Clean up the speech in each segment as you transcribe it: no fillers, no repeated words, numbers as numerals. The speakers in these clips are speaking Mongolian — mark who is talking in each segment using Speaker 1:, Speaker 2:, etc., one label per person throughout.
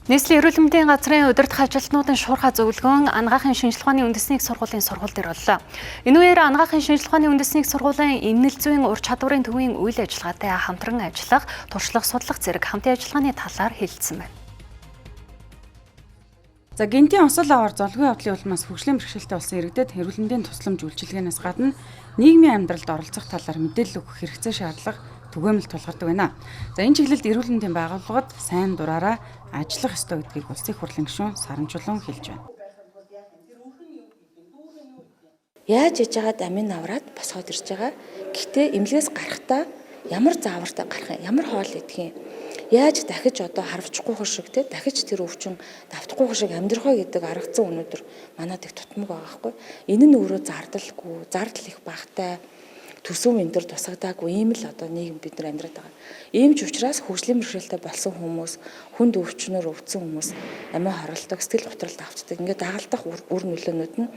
Speaker 1: Нийслэлийн эрүүл мэндийн газрын удирдах ажилтнуудын шуурхай зөвлөгөөн анагаахын шинжилгээ ухааны үндэсний их сургуулийн сургууль дээр боллоо. Энэ үеэр анагаахын шинжилгээ ухааны үндэсний их сургуулийн эмнэл зүйн ур чадварын төвийн үйл ажиллагаатай хамтран ажиллах, туршлага судлах зэрэг хамтын ажиллагааны талаар хэлэлцсэн байна.
Speaker 2: За гинтийн осол аваар золгүй явдлын улмаас хөгжлийн бэрхшээлтэй болсон иргэдэд эрүүл мэндийн тусламж үйлчилгээнээс гадна нийгмийн амьдралд оролцох талаар мэдээлэл өгөх хэрэгцээ шаардлага түгээмэл тулгардаг байна. За энэ чиглэлд эрүүл мэндийн байгууллагууд сайн дураараа ажиллах ёстой гэдгийг улсын их хурлын гишүүн Саранчулуун хэлж байна.
Speaker 3: Яаж яж байгаад амин авраад босгоод ирж байгаа. Гэхдээ эмнэлгээс гарахдаа ямар заавартай гарах юм, ямар хоол идэх юм. Яаж дахиж одоо харвчихгүй шиг те дахиж тэр өвчин давтахгүй шиг амьдрах вэ гэдэг аргацсан өнөөдөр манад их тутмаг байгаа байхгүй. Энэ нь өөрөө зардалгүй, зардал их багтай төсөв энэ төр тусагдаагүй ийм л одоо нийгэм бид нар амьдраад байгаа. Ийм ч учраас хөгжлийн бэрхшээлтэй болсон хүмүүс, хүнд өвчнөр өвдсөн хүмүүс амиа хорлдог, сэтгэл готролд автдаг. Ингээд дагалдах үр нөлөөнүүд нь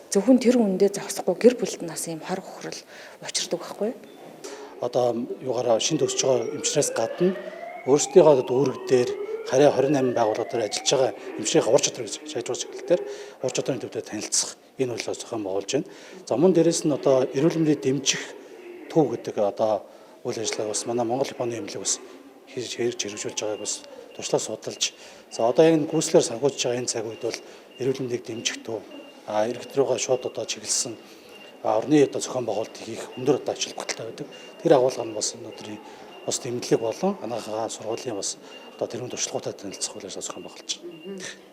Speaker 3: зөвхөн тэр үндэ зогсохгүй гэр бүлд нас ийм хор хохирол учирдаг байхгүй.
Speaker 4: Одоо юугаараа шинэ төсөж байгаа эмчнээс гадна өөрсдийнхөө дүүрэг дээр харьяа 28 байгууллагаар ажиллаж байгаа эмчнэрийн ур чадвар гэж шийдвэр чиглэлээр ур чадварын төвтэй танилцах энэ үйлс зохион байгуулж байна. За мөн дээрэс нь одоо эрүүл мэндийг дэмжих төв гэдэг одоо үйл ажиллагааг бас манай Монгол Японы эмнэлэг бас хийж хэрэгжүүлж байгааг бас туршлага судалж. За одоо яг гүйцлэр санхүүжж байгаа энэ цаг үед бол эрүүл мэндийг дэмжих төв иргэд рүүгээ шууд одоо чиглэсэн орны одоо зохион байгуулалтыг хийх өндөр одоо ачлал баталтай байдаг. Тэр агуулга нь бас өнөөдрийн бас эмнэлэг болон анагаахын сургуулийн бас одоо тэрүүн туршлагатай танилцах үйлс зохион байгуулж байна.